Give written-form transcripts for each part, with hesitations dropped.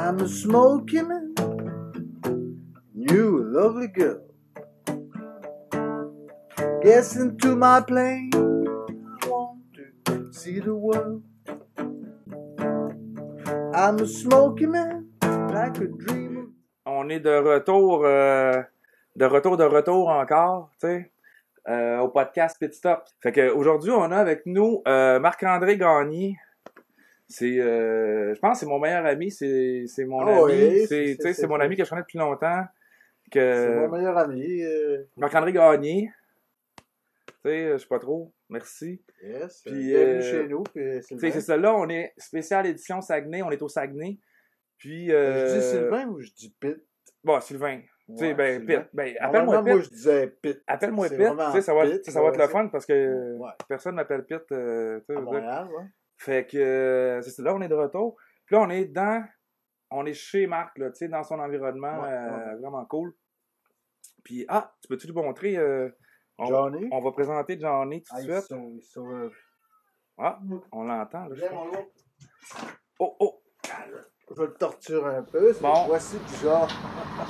I'm a smoky man, you a lovely girl. Get into my plane, I want to see the world. I'm a smoky man, like a dream. On est de retour encore, tu sais, au podcast Pit Stop. Fait que aujourd'hui, on a avec nous Marc-André Gagné. C'est, je pense que c'est mon meilleur ami, c'est mon ami, Oui, c'est mon ami que je connais depuis longtemps. C'est mon meilleur ami. Marc-André Gagné. Tu sais, je sais pas trop. Merci. Yes. Puis, bienvenue chez nous. Puis c'est ça, là, on est spécial édition Saguenay, on est au Saguenay. Puis, je dis Sylvain ou je dis Pit? Bon, Sylvain. Tu sais, ben, Sylvain. Pit. Ben, appelle-moi Pit. Moi, je disais Pit. Appelle-moi C'est Pit. vraiment Tu sais, ça va Pit, être le ouais, fun parce que Ouais. personne m'appelle Pit. Tu sais, À je veux dire. Montréal, ouais. Fait que, c'est ça, là, on est de retour. Puis là, on est chez Marc, là, tu sais, dans son environnement, Ouais. vraiment cool. Puis, tu peux-tu lui montrer, Johnny. on va présenter Johnny tout de suite. Ils sont On l'entend, là, je Viens, pense. mon gars. Oh! Je vais le torturer un peu. Bon. Voici du genre.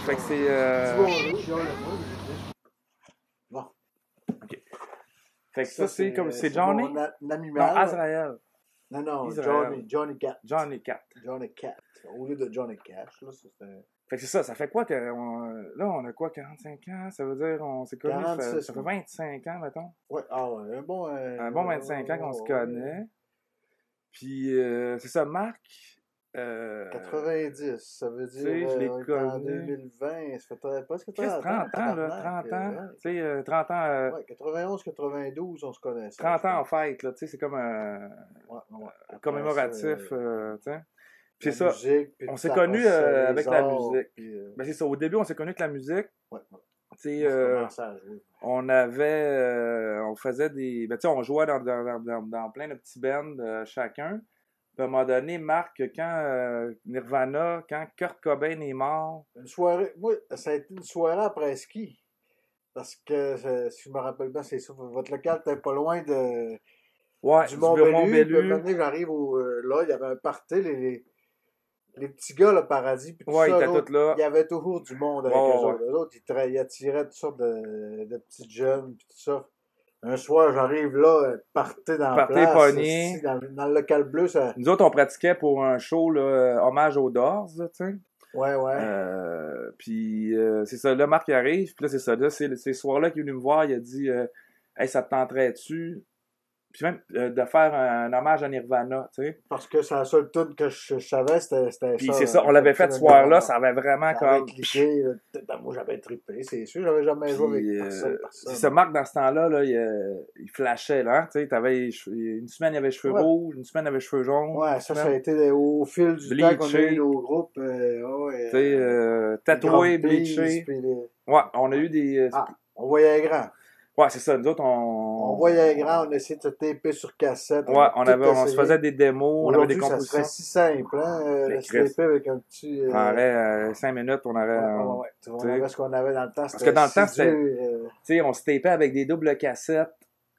Fait que c'est, Dis bonjour. Bon. fait que ça, c'est comme, c'est Johnny? Mon Non, animal. Azrael. Non, Israël. Johnny Cat. Johnny Cat. Johnny Cat. Au lieu de Johnny Cash, là, c'était... Fait que c'est ça fait quoi que, là, on a quoi, 45 ans? Ça veut dire, on s'est connus, 46, ça fait 25 ans, mettons. Ouais, un bon... Un bon 25 ans qu'on se connaît. Puis, c'est ça, Marc. 90, ça veut dire, tu sais, je l'ai on est connu. en 2020, ça fait presque 30 30 ans, là, 30 ans. Tu sais, 30 ans, Ouais, 91, 92, on se connaissait. 30 ans en fête, là, tu sais, c'est comme un Après commémoratif, ça, tu sais. la Puis c'est ça, musique, puis on tout s'est ça, connus après ça, les avec la arts, musique. puis, Ben c'est ça, au début, on s'est connus avec la musique. ouais. Tu sais, On commençait à jouer. on faisait des, ben tu sais, on jouait dans plein de petits bands chacun. Puis à un moment donné, Marc, quand Nirvana, quand Kurt Cobain est mort. Une soirée, moi, ça a été une soirée après ski. Parce que, si je me rappelle bien, c'est ça, votre local était pas loin de... Ouais, du du Mont-Bellu. Mont-Bellu. Puis, un moment donné, j'arrive là, il y avait un party, les petits gars, le paradis, puis tout Ouais, ça, ils étaient tous là. il y avait toujours du monde avec Ouais, eux autres. Eux autres, ils attiraient toutes sortes de petits jeunes, puis tout ça. Un soir, j'arrive là, party dans la Party place, pogné. ici, dans le local bleu, ça... Nous autres, on pratiquait pour un show, là, hommage aux Doors, tu sais. Ouais. Puis c'est ça, là, Marc il arrive, puis là, c'est ça, là, c'est ce soir-là qu'il est venu me voir, il a dit hey, ça te tenterait-tu? Puis même de faire un hommage à Nirvana, tu sais. Parce que c'est la seule tune que je savais, c'était ça. Puis c'est ça, on l'avait fait ce soir-là, ça avait vraiment ça avait comme... cliqué, moi j'avais trippé, c'est sûr, j'avais jamais joué avec personne. C'est ça, Marc, dans ce temps-là, là, il flashait, là, tu sais, une semaine, il avait les cheveux rouges, une semaine, il avait les cheveux jaunes. Ouais, ça a été au fil du temps qu'on a eu nos groupes. Tu sais, tatoué, bleaché. Ouais, on a eu des... on voyait grand. Ouais, c'est ça, nous autres, on voyait grand, on essayait de se taper sur cassette. Ouais, on se faisait des démos, on avait des compositions. Ça serait si simple, hein, de se taper avec un petit... On aurait 5 minutes, on aurait... On avait ce qu'on avait dans le temps. Parce que dans le temps, c'était... Tu sais, on se tapait avec des doubles cassettes,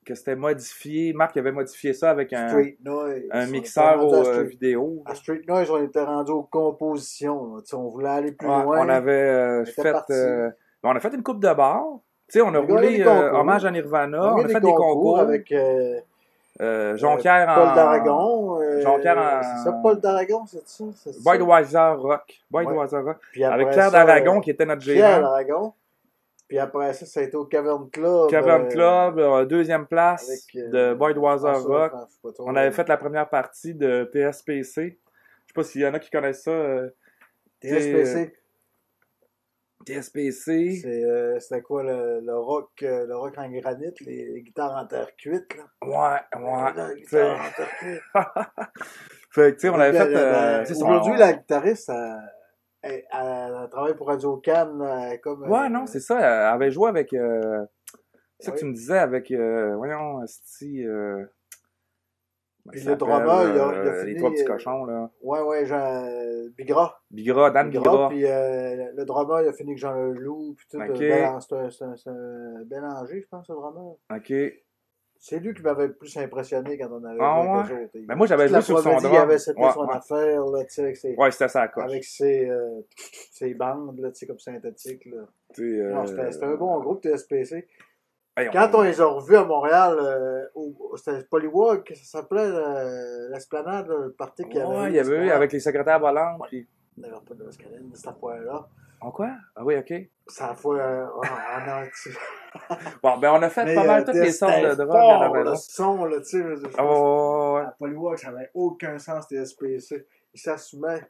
que c'était modifié. Marc avait modifié ça avec un mixeur vidéo. À Street Noise, on était rendu aux compositions. On voulait aller plus loin. On avait on a fait une coupe de bar. Tu sais, on a roulé hommage à Nirvana. On a fait des concours avec Jonquière Paul d'Aragon. C'est ça, Paul d'Aragon, c'est ça? Budweiser Rock. Budweiser Rock. Avec Pierre d'Aragon, qui était notre gérant. Pierre d'Aragon. Puis après ça a été au Cavern Club. Cavern Club, deuxième place de Budweiser Rock. On avait fait la première partie de TSPC. Je sais pas s'il y en a qui connaissent ça. TSPC. TSPC. C'était quoi le rock en granit, les guitares en terre cuite, là? Ouais. Les guitares en terre cuite. Fait que, tu sais, on avait fait... Aujourd'hui, la guitariste, elle travaille pour Radio Cannes, comme... Ouais, non, c'est ça. Elle avait joué avec... c'est ça que tu me disais, avec... voyons, Sti... Puis le drummer, il a fini... Les trois petits cochons, là. Ouais, Bigra. Dan Bigra. Puis le drummer, il a fini avec Jean Leloup, puis tout. Okay. C'est un Bélanger, je pense, le drummer. OK. C'est lui qui m'avait le plus impressionné quand on avait Ah joué avec ouais? eux autres. Ben moi, j'avais Toute la joué sur son comédie, drum. il avait c'était Ouais, son ouais. affaire, là, tu sais, Ouais, c'était ça, coche. avec ses bandes, là, tu sais, comme synthétiques, là. Tu sais, Non, c'était un bon groupe, TSPC. hey, Quand on les a revus à Montréal, c'était Polywog, que ça s'appelait, l'Esplanade, là, le party qu'il y avait Ouais, eu, il y avait eu l'Esplanade. avec les secrétaires volants. Ouais. Puis... Il n'y avait pas de l'escalade, cette fois-là. En quoi? Ah oui, ok. Ça fois, en entier. Bon, ben on a fait Mais pas mal toutes les sortes de c'était drogues à fort, le Laredo. son, là, tu sais. Je Ah pense ouais. à Polywog, ça n'avait aucun sens, TSPC. Ils s'assumaient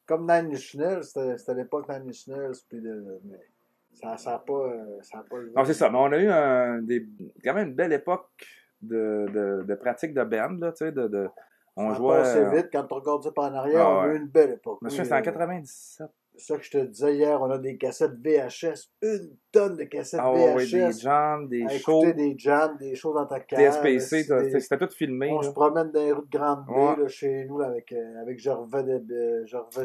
comme Nine Inch Nails, c'était l'époque Nine Inch Nails, puis mais ça a pas levé. Non, c'est ça. Mais on a eu quand même une belle époque de pratique de band, là, tu sais, on Ça a jouait... passé vite, quand tu regardes ça par en arrière, Ah on a ouais. eu une belle époque. Je me souviens, Oui, c'était en 97. c'est ça que je te disais hier, on a des cassettes VHS, une tonne de cassettes Ah ouais, ouais, des VHS. jams, des À shows. écouter des jams, des shows dans ta cave. TSPC, des- c'était tout filmé. On là. se promène dans les rues de Grande-Bay, Ouais. là, chez nous, là, avec Gervais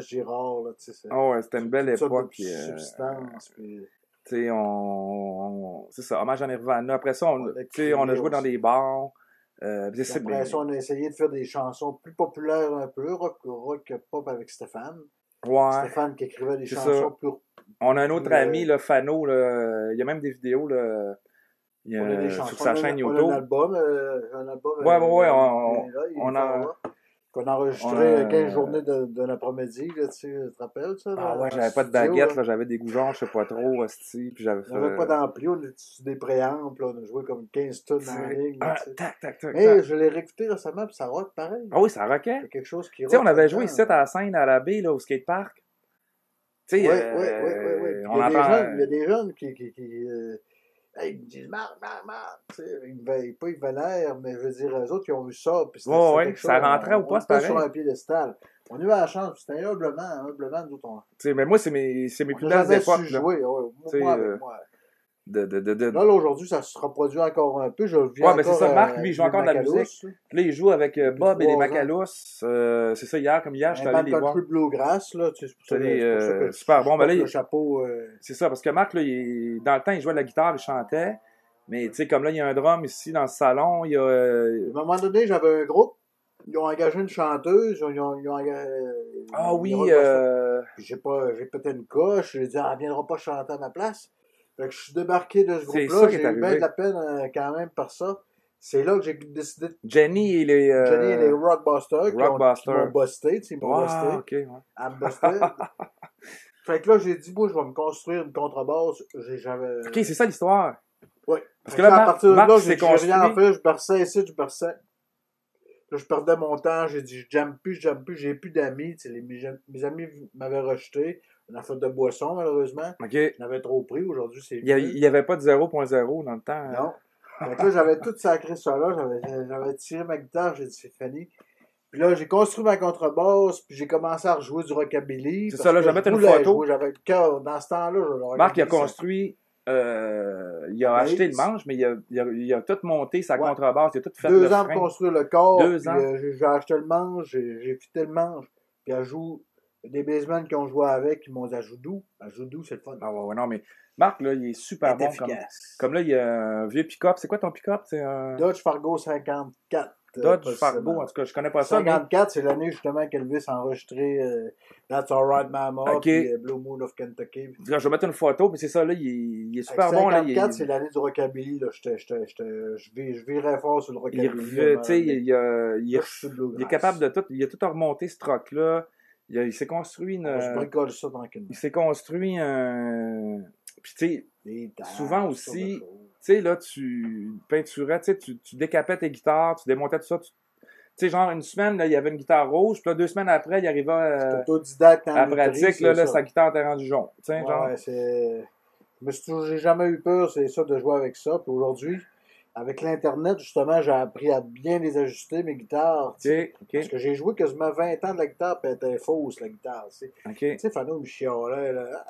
Girard, là, tu sais. Ah ouais, c'était une belle Toutes sortes de époque. substances, puis Tu sais, c'est ça, hommage à Nirvana. Après ça, on a tu sais, on a crié joué dans aussi. des bars. Puis C'est après ça, on a essayé de faire des chansons plus populaires un peu, rock pop avec Stéphane. Ouais, Stéphane qui écrivait des c'est chansons ça. plus... On a un autre Puis, ami, le Fano, là, il y a même des vidéos là, On a des chansons. sur sa chaîne On a YouTube. un album. Ouais, ouais, il est là, il on est a... là. Qu'on a enregistré on a- 15 journées d'un après-midi, là, tu te rappelles ça? Ah Là, ouais, dans j'avais le pas de studio, baguette, là. là, j'avais des goujons, je sais pas trop, hostie, puis j'avais On n'avait pas d'ampli, on était sur des préamples, là, on a joué comme 15 tonnes dans la ligne. Là, Ah, tu sais. tac, tac, tac, Mais tac. je l'ai réécouté récemment, puis ça rock pareil. Ah oui, ça rockait. Il y a quelque chose qui Tu sais, rock on avait là-dedans, joué ici à la scène à la baie, là, au skatepark. Tu Oui, sais, oui, oui, oui, oui. on Il y a des entend... jeunes, il y a des jeunes qui hey, ils me disent Marc, tu sais, pas ils vénèrent, mais je veux dire, eux autres, ils ont vu ça, puis c'était Ouais, quelque ça chose, rentrait au on poste, était pareil. sur un piédestal. On a eu la chance, c'était humblement, nous autres, Tu sais, mais moi, c'est mes on plus n'a belles jamais su époques, là. jouer, ouais, Tu sais, moi avec moi. Là, Là, aujourd'hui, ça se reproduit encore un peu, je le vis ouais, ben c'est encore ça, Marc, lui, il joue avec encore de la Macalous, musique. là. Puis là, il joue avec Depuis Bob et les 3 ans. Macalous. C'est ça, hier, comme hier, je suis Un allé band les voir. country bluegrass, là, tu sais, c'est pour ça C'est que super je bon. Ben là, porte le il- chapeau. C'est ça, parce que Marc, là, dans le temps, il jouait de la guitare, il chantait. Mais tu sais, comme là, il y a un drum ici dans le salon, il y a... À un moment donné, j'avais un groupe, ils ont engagé une chanteuse, Ah oui, Puis j'ai pété une coche, j'ai dit, ah, elle viendra pas chanter à ma place. Fait que je suis débarqué de ce C'est groupe-là, ça qui j'ai est eu bien arrivé. de la peine quand même par ça. C'est là que j'ai décidé de Jenny et les... Jenny et les Rockbusters qui Rockbusters. m'ont busté, tu sais, ils m'ont busté. Wow, ok, ouais. À me buster. Fait que là, j'ai dit, moi, je vais me construire une contrebasse. J'avais... Ok, c'est ça l'histoire. Ouais. Parce Fait que là, à partir de Marc là, s'est j'ai rien construit. fait, je berçais ici, je berçais. Là, je perdais mon temps, j'ai dit, je jamme plus, j'ai plus d'amis. Tu sais, mes amis m'avaient rejeté. On a fait de boisson, malheureusement. Ok. J'en avais trop pris, aujourd'hui, c'est Il y avait pas de 0.0 dans le temps. hein. Non. Fait que là, j'avais tout sacré ça là, j'avais tiré ma guitare, j'ai dit, c'est fini. Puis là, j'ai construit ma contrebasse, puis j'ai commencé à rejouer du rockabilly. C'est parce ça, là, que je vais mettre une voulais photo. jouer, j'avais le cœur. Dans ce temps-là, le Marc, il a rockabilly, ça- construit... il a acheté le manche, mais il a tout monté sa Ouais. contrebasse, il a tout fait 2 le ans pour frein. construire le corps. 2 puis, ans. j'ai acheté le manche, j'ai fité le manche. Puis elle joue des basements qui ont joué avec, qui m'ont dit à Joudou. À Joudou, c'est le fun. Ah ouais, non, mais Marc, là, il est super Elle est bon. efficace. Comme là, il y a un vieux pick-up. C'est quoi ton pick-up? C'est un Dodge Fargo 54. Dodge Fargo. En tout cas, je connais pas ça. Mais... 54, c'est l'année justement qu'Elvis a enregistré That's Alright Mama, Ok. puis Blue Moon of Kentucky. Là, je vais mettre une photo, mais c'est ça, là, il est super Avec bon. Là, 54, c'est l'année du rockabilly. Là. Je virais fort sur le rockabilly. tu sais, il est capable de tout. Il a tout remonté, ce truck-là. Il s'est construit Je bricole ça tranquillement. Il s'est construit un... Puis tu sais, Des tables, souvent toutes aussi, sortes de choses. tu sais, là, tu peinturais, tu sais, tu décapais tes guitares, tu démontais tout ça. Tu sais, genre, une semaine, là, il y avait une guitare rouge, puis là, 2 semaines après, il arrivait C'est autodidacte en à la lutherie, pratique, c'est là, ça. sa guitare était rendue jaune. Tu sais, genre. Ouais, j'ai jamais eu peur, c'est ça, de jouer avec ça. Puis aujourd'hui, avec l'Internet, justement, j'ai appris à bien les ajuster, mes guitares. tu sais. OK, Parce OK, que j'ai joué quasiment 20 ans de la guitare, puis elle était fausse, la guitare. Tu sais, OK. Tu sais, Fano me chialait, là.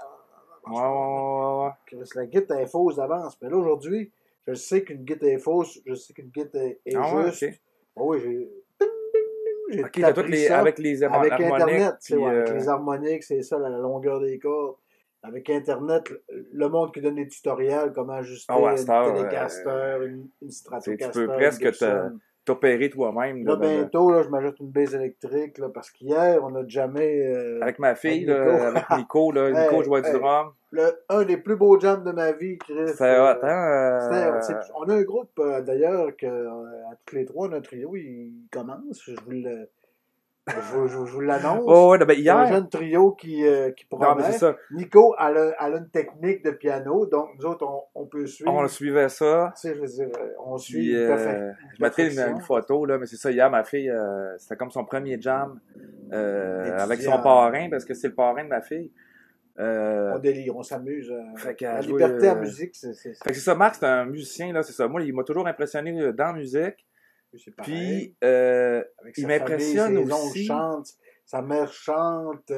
Ouais. Chris, la guitare est fausse d'avance. Mais là, aujourd'hui, je sais qu'une guitare est fausse, je sais qu'une guitare est Ah ouais, juste. OK. Ah oui, j'ai T'as appris toutes les, ça avec les avec harmoniques, Internet. Tu sais, puis, ouais, avec les harmoniques, c'est ça, la longueur des cordes. avec Internet, le monde qui donne des tutoriels, comment ajuster Ah ouais, à une cette heure, Telecaster, une tu Stratocaster, peux une presque Gibson. t'opérer toi-même. Là, bientôt, là, je m'ajoute une base électrique, là, parce qu'hier, on a jamais, Avec ma avec fille, Nico, là, avec Nico, là, Nico hey, jouait du hey, drum. un des plus beaux jams de ma vie, Chris. C'était hot, On a un groupe, d'ailleurs, que à tous les trois, notre trio, il commence. Je vous l'annonce. Oh, ouais, ben C'est un hier, jeune trio qui non, mais c'est promet. ça, Nico, elle a une technique de piano, donc nous autres, on peut on suivre. suivait ça. Tu sais, je veux dire, on suit Puis, une je mettrai une perfection photo, là, mais c'est ça, hier, ma fille, c'était comme son premier jam avec son d'étudiant. parrain, parce que c'est le parrain de ma fille. On délire, on s'amuse. Fait qu'elle La a joué, liberté en musique, fait que c'est ça, Marc, c'est un musicien, là, c'est ça. Moi, il m'a toujours impressionné dans la musique. c'est pareil. Puis, Avec il sa famille, m'impressionne ses oncles aussi. chantent, sa mère chante,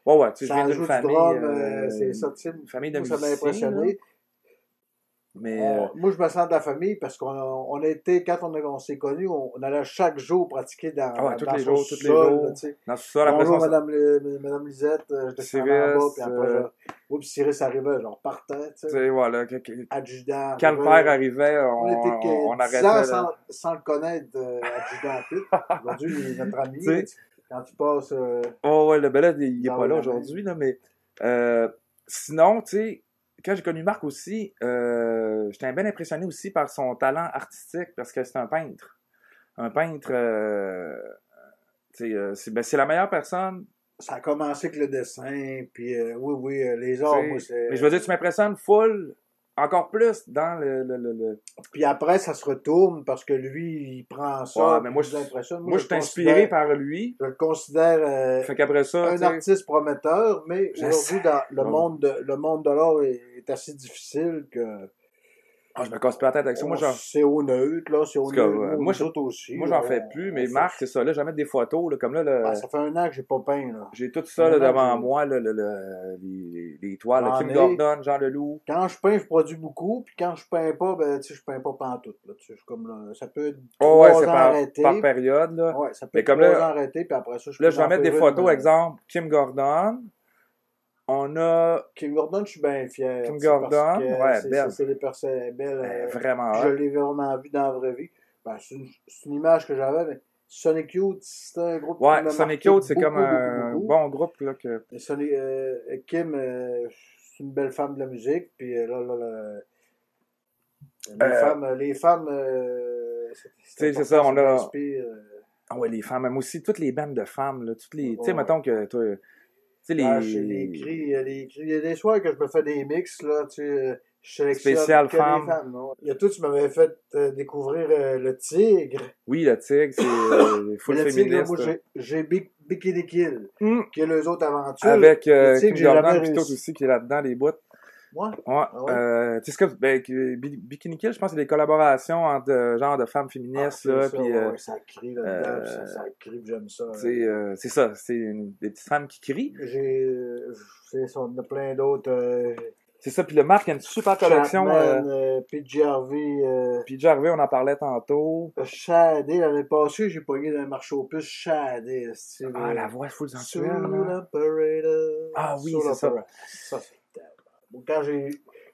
Ouais, ouais, tu sais, je viens ça d'une joue du famille, drum, c'est ça, tu sais. une famille de Moi, ça m'a musiciens, là. impressionné. Mais, Moi, je me sens de la famille parce on a été, quand on s'est connus, on allait chaque jour pratiquer ah ouais, tous dans les son jours, tous les sous-sol, là, jours. tu sais. Dans ce sol, après ça, Bonjour, Madame Lisette, je descendais en bas, Cyrus, puis après, oups, Cyrus arrivait, genre, partait, tu tu sais. sais, voilà, Adjudant quand le arrivait. père arrivait, On était que on 10 ans arrêtait, là. sans le connaître, adjudant tout. Aujourd'hui, il est notre ami, Tu là, sais, quand tu passes, oh ouais, le ben là, il vous est pas enlevez là la main. aujourd'hui, là, mais sinon, tu sais, quand j'ai connu Marc aussi, j'étais bien impressionné aussi par son talent artistique, parce que c'est un peintre. Un peintre, tu sais, c'est la meilleure personne, Ça a commencé avec le dessin, puis oui, les tu arts, moi, sais. Mais je veux dire, tu m'impressionnes full, encore plus dans Puis après, ça se retourne parce que lui, il prend Ouais, ça, mais puis moi, il nous impressionne. moi, je suis inspiré par lui. Je le considère Fait qu'après ça, tu un sais, artiste prometteur, mais j'essaie. aujourd'hui, dans Bon. le monde de l'art est assez difficile que Ah, je me casse pas la tête avec ça. Moi, genre, c'est au neutre, là, c'est en au tout cas, neutre. Nous, moi, nous autres aussi, moi, là, j'en fais plus, on mais fait. Marc, c'est ça. Là, je vais mettre des photos, là, comme là, Ben, ça fait un an que j'ai pas peint, là. j'ai tout ça là, Un an que devant j'ai. moi, là, les toiles. Là. J'en Kim ai. Gordon, Jean Leloup. Quand je peins, je produis beaucoup, puis quand je peins pas, ben, tu sais, je peins pas pantoute, là. Tu sais, comme, là, ça peut être Oh, ouais, 3 c'est ans par arrêté. période, là. Ouais, ça peut Mais être comme 3 ans là, arrêté, puis après ça, je là, peux je vais en mettre des faire une. photos, exemple, Kim Gordon. On a Kim Gordon, je suis bien fier, Kim tu sais, parce Gordon, que ouais, belle. c'est des personnes belles. Vraiment Puis je hot. l'ai vraiment vu dans la vraie vie. Ben, c'est une image que j'avais, mais Sonic Youth, c'est un groupe qui Ouais, m'a Sonic marqué Youth, c'est comme beaucoup, beaucoup, un beaucoup. bon groupe, là, que... Et Kim, c'est une belle femme de la musique, puis Euh, les femmes, tu c'est sais, c'est ça, important, ça on a... m'inspire. Ah ouais, les femmes, même aussi, toutes les bandes de femmes, là, toutes les... Tu sais, Ouais. mettons que, toi, tu sais, Ben, j'ai il y a des soirs que je me fais des mix, là, tu sais, je sélectionne spéciales que des femmes. femmes. Non? Il y a tout, tu m'avais fait découvrir le tigre. Oui, le tigre, c'est Mais full le tigre, là, moi, féministe. j'ai Bikini Kill, Hum. qui est les autres aventures. Avec Le tigre, Kim j'ai jamais Gordon, puis tout réussi. aussi, qui est là-dedans, les bouts. Moi? Ouais. Ah ouais? Tu sais, Bikini Kill, je pense que c'est des collaborations entre genre de femmes Ah, féministes, c'est là, ça, puis... ouais, ça crie là-dedans, puis ça euh, crie, puis j'aime ça. tu sais, c'est ça, c'est des petites femmes qui crient. C'est ça, on a plein d'autres. C'est ça, puis le Marc a une super collection. Chapman, PJ Harvey, Puis Jarvey, on en parlait tantôt. Shadé, l'année passée, j'ai pogné dans un marché aux puces Shadé, Ah, la voix full Sur sensuelle, là. l'operator. Ah oui, Sur c'est ça. l'operator. Ça, c'est tellement bon. Quand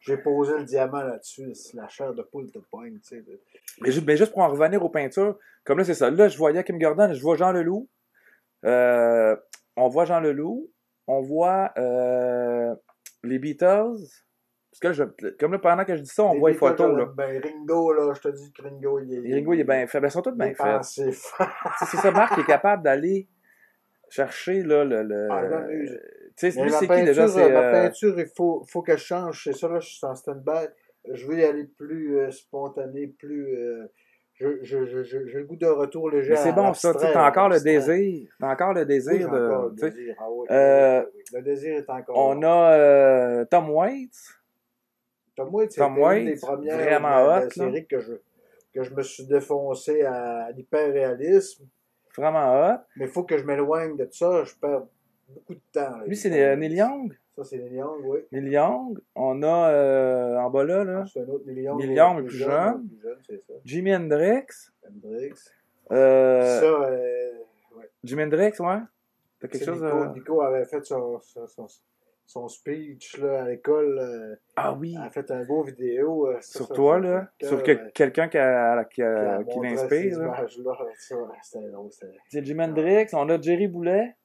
j'ai posé le diamant là-dessus, c'est la chair de poule te poigne, tu sais. Mais juste pour en revenir aux peintures, comme là, c'est ça. Là, je voyais Kim Gordon, je vois Jean Leloup. On voit Jean Leloup. On voit les Beatles. Parce que là, comme là, pendant que je dis ça, on voit les photos, là. Ben, Ringo, là, je te dis que Ringo, Ringo, il est bien fait. Ben, ils sont tous bien faits. pensif. C'est ça, Marc qui est capable d'aller chercher, là, Ah, là, lui, tu sais, mais lui, c'est qui, déjà? C'est... ma peinture, faut qu'elle change. C'est ça, là, je suis en stand-by. Je veux y aller plus spontané, plus. J'ai le goût d'un retour léger Mais c'est à bon, ça. Tu sais, l'abstrait. t'as encore le l'abstrait. désir. T'as encore le Oui, désir j'ai encore le tu sais. désir. Ah oui, Euh, oui. Le désir est encore On là. a Tom Waits. Tom Waits, Tom c'était une des Waits, premières vraiment de hot, la là. série que je me suis défoncé à l'hyper-réalisme. Vraiment hot. Mais il faut que je m'éloigne de ça. Je perds beaucoup de temps. Là, Lui, c'est Neil Young. Ça, c'est Neil Young, oui. Neil Young. On a en bas là, Ah, c'est un autre Neil Young. Neil Young, mais plus Plus jeune. jeune, c'est ça. Jimi Hendrix. Hendrix. Euh, Ça, ouais. Jimi Hendrix, ouais. T'as quelque chose Nico avait fait son speech là, à l'école. Ah oui! Elle a fait un beau vidéo. Sur toi, là. Sur quelqu'un qui qui l'inspire. Ces images-là. C'était drôle. C'est Jimi Hendrix, on a Jerry Boulet.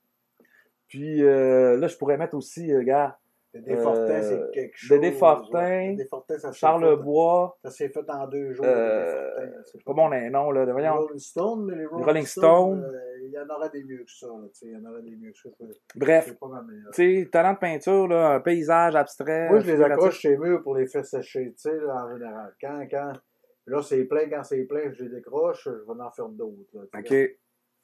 Puis là, je pourrais mettre aussi, gars. Dédé Fortin, c'est quelque chose. Dédé Fortin, Dédé Fortin, ça Charles Bois. Ça s'est fait en 2 jours. C'est pas bon les noms, là. Les Voyons. Rolling Stones, mais les Rolling Stones. Il y en aurait des mieux que ça. Là, il y en aurait des mieux que ça. Bref, C'est pas ma meilleure. tu sais, talent de peinture, là, un paysage abstrait. Moi, je les accroche chez murs pour les faire sécher, tu sais, en général. Là, c'est plein, quand c'est plein, je les décroche, je vais en faire d'autres. Là, OK.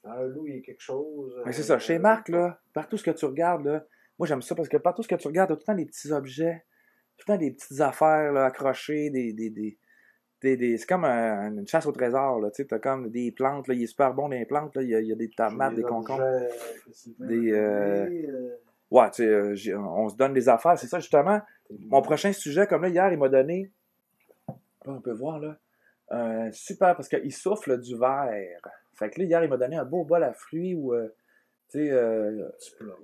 Un loup, il y a quelque chose. Mais c'est ça, chez Marc, là, partout ce que tu regardes, là, moi j'aime ça parce que partout ce que tu regardes, t'as tout le temps des petits objets, tout le temps des petites affaires là, accrochées, c'est comme une chasse au trésor, là, tu sais, t'as comme des plantes, là, il est super bon dans les plantes, là, il y a des tomates, des concombres, ouais, tu sais, on se donne des affaires, c'est ça justement, mon prochain sujet, comme là, hier, il m'a donné, on peut voir, là, super, parce qu'il souffle du verre, fait que là, hier, il m'a donné un beau bol à fruits, ou tu sais,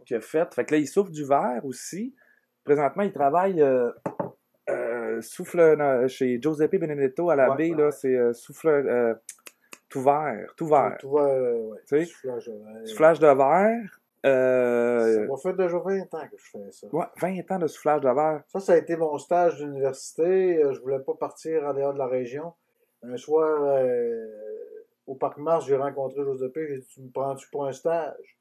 qu'il a fait. Fait que là, il souffle du verre aussi. Présentement, il travaille souffle chez Giuseppe Benedetto à la baie, là, c'est souffle tout vert. Tout vert, ouais. Tu sais, soufflage de verre. ça va faire déjà 20 ans que je fais ça. Ouais, 20 ans de soufflage de verre. Ça a été mon stage d'université. Je voulais pas partir en dehors de la région. Un soir, au Parc Mars, j'ai rencontré Giuseppe. J'ai dit, tu me prends-tu pour un stage?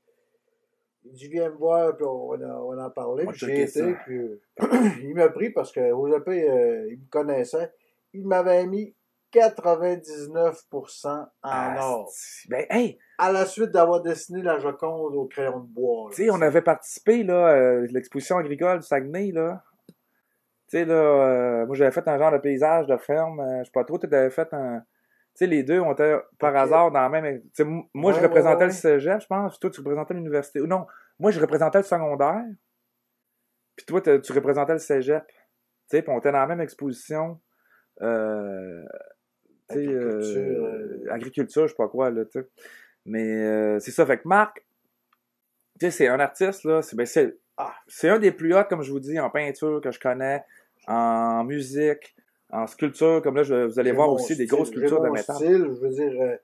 Il dit, viens me voir, puis on en parlait. Puis j'ai été, puis il m'a pris parce que Giuseppe, il me connaissait. Il m'avait mis 99% en or. Ben, hey! À la suite d'avoir dessiné la Joconde au crayon de bois. Tu sais, on avait participé, là, l'exposition agricole du Saguenay, là. Tu sais, là, moi, j'avais fait un genre de paysage de ferme. Je sais pas trop, tu avais fait un... Tu sais, les deux, on était par hasard dans la même... Tu sais, moi, je représentais le cégep, je pense. Toi, tu représentais l'université. Non, moi, je représentais le secondaire. Puis toi, tu représentais le cégep. Tu sais, puis on était dans la même exposition. Agriculture, je sais pas quoi, là, tu sais. Mais c'est ça. Fait que Marc, tu sais, c'est un artiste, là. C'est un des plus hauts, comme je vous dis, en peinture que je connais, en musique, en sculpture. Comme là, vous allez voir aussi des grosses sculptures de métal. Style, je veux dire,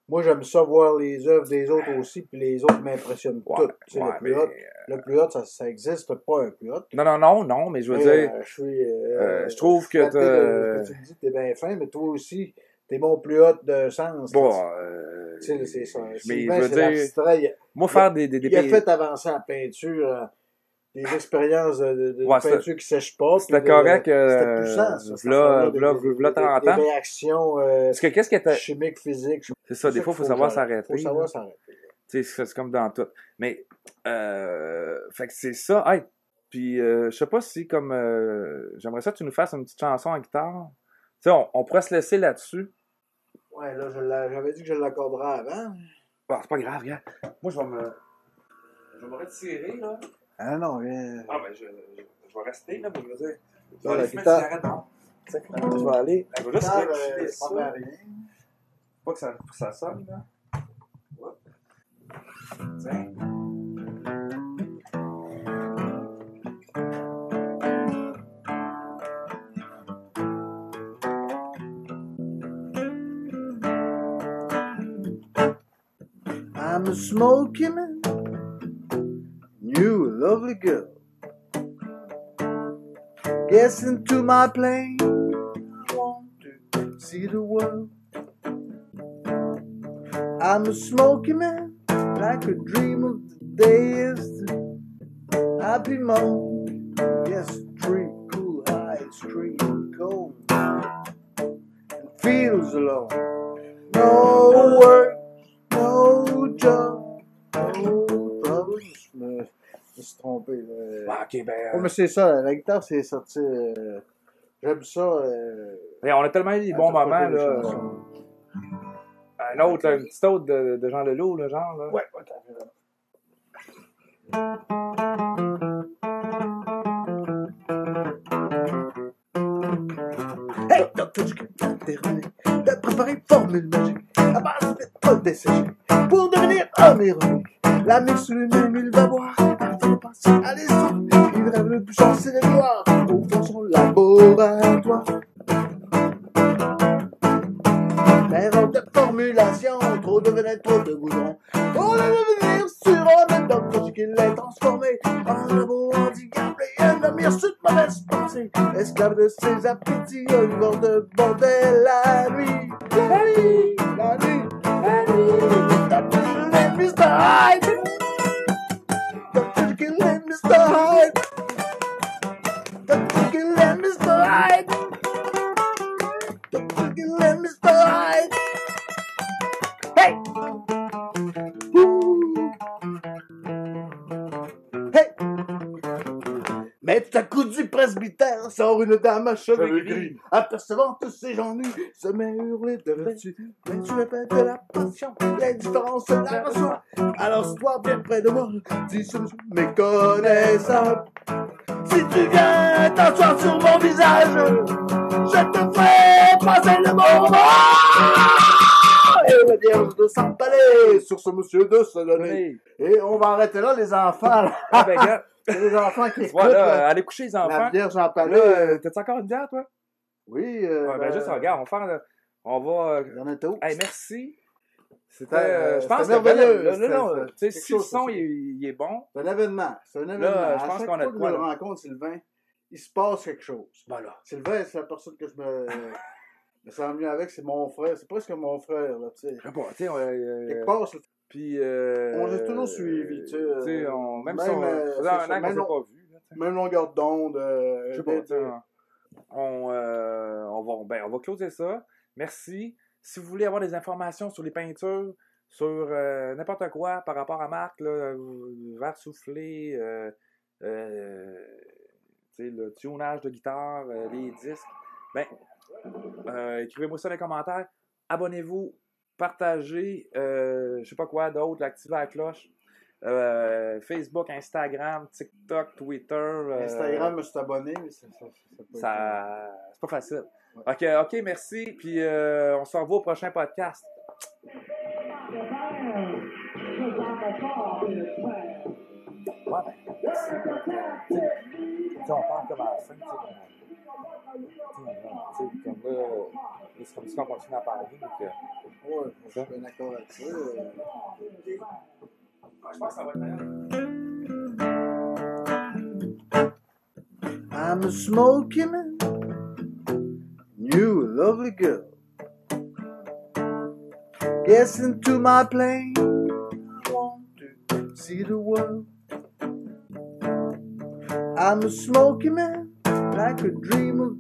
moi, j'aime ça voir les œuvres des autres aussi, puis les autres m'impressionnent toutes. Le plus hot, ça existe pas un plus hot. Non, mais je veux dire, je trouve que tu me dis que t'es bien fin, mais toi aussi, t'es mon plus hot de sens. Bon, tu sais, c'est ça. Mais je veux dire, moi, faire des il a fait avancer la peinture, des expériences de peinture qui sèchent pas. C'était correct. C'était puissant, ça. Là, 30 ans. Des réactions qu'est-ce qui était... chimiques, physiques. C'est ça, des fois, il faut savoir s'arrêter. Il faut savoir s'arrêter. C'est comme dans tout. Mais, fait que c'est ça. Hey, puis, je sais pas si, comme, j'aimerais ça que tu nous fasses une petite chanson en guitare. Tu sais, on pourrait se laisser là-dessus. Ouais, là, j'avais dit que je l'accorderais avant. Bon, c'est pas grave, gars. Moi, je vais me retirer, là. Ah non, viens. Ah, ben, je vais rester, là, mais je veux dire. Je vais aller fumer une cigarette, non. Je vais aller. Je vais juste reculer ça. Pas que ça sonne, là. Oups. Tiens. I'm a smoking man, you a lovely girl. Get into my plane, I want to see the world. I'm a smoking man, like a dream of the day yesterday. Happy moment, yes, a tree, cool high, extreme cold, and feels alone. No work, no job, no problems. Je me suis trompé. Ok, ben. Oh, mais c'est ça, la guitare, c'est sorti. J'aime ça. On a tellement eu des bons moments, là. Un autre, un petit autre de Jean Leloup, là, genre, là. Ouais, t'as fait Hey, docteur, je viens terminé de préparer formule magique à base de méthodes desséchées pour devenir homme héroïque. La mix sous lui-même, il va boire, arrêtez de passer à l'histoire. Il rêve le de puissance et de gloire au fond de son laboratoire. Erreur de formulation, trop de vedettes, trop de goudron. On va revenir sur un méthode logique, il est transformé en labo handicapé. Un homme sur de mauvaise pensée, esclave de ses appétits, un vent de bordel la nuit. La nuit, la nuit, la nuit. Dr. Jekyll and Mr. Hyde. Dr. Jekyll and Mr. Hyde. Dr. Jekyll and Mr. Hyde. Dr. Jekyll and Mr. Hyde. Hey! Ouh. Hey! Mais tout à coup du presbytère sort une dame à cheveux gris. Apercevant tous ces gens nus, se met à hurler de vertu. Mais tu répètes de la passion, l'indifférence de la passion. Alors si toi bien près de moi, dis ce monsieur méconnaissable. Si tu viens t'asseoir sur mon visage, je te ferai passer le bon. Et la Vierge de s'empaler sur ce monsieur de se donner. Et on va arrêter là, les enfants. Là. Ah ben, gars. Les enfants qui écoutent. Voilà, allez coucher les enfants. La Vierge empalée. Là, t'as-tu encore une bière, toi? Oui. Ben, juste, regarde, on va. Il y en a tous. Hey, merci. C'était. Je pense que c'était merveilleux. Non, tu sais, si le son il est bon. C'est un événement. C'est un événement. Là, je à pense chaque qu'on a fois de que quoi, je me là. rencontre Sylvain, il se passe quelque chose. Voilà. Sylvain, c'est la personne que je me sens mieux avec, c'est mon frère. C'est presque mon frère, là, tu sais. Bon, tu sais, Quelque part, c'est- puis. on s'est toujours suivis, tu sais. Même même, si on c'est faisait un ça, an qu'on même s'est long- pas vu. Même longueur d'onde. Je sais pas, tu sais, on va closer ça. Merci. Si vous voulez avoir des informations sur les peintures, sur n'importe quoi par rapport à Marc, là, verre soufflé, tu sais, le tunage de guitare, les disques, ben, écrivez-moi ça dans les commentaires. Abonnez-vous, partagez, je sais pas quoi d'autre, activez la cloche. Facebook, Instagram, TikTok, Twitter. Instagram, je suis abonné, mais c'est pas facile. Ouais. OK, merci. Puis on se revoit au prochain podcast. Ouais, ben, merci. Tu sais, on parle comme à la fin, tu sais, comme là, c'est comme ça qu'on continue à parler. Donc, Ouais, je suis bien d'accord avec ça. je pense que ça va être meilleur. I'm a smoky man, you a lovely girl. Guess into my plane, I want to see the world. I'm a smoky man, like a dream of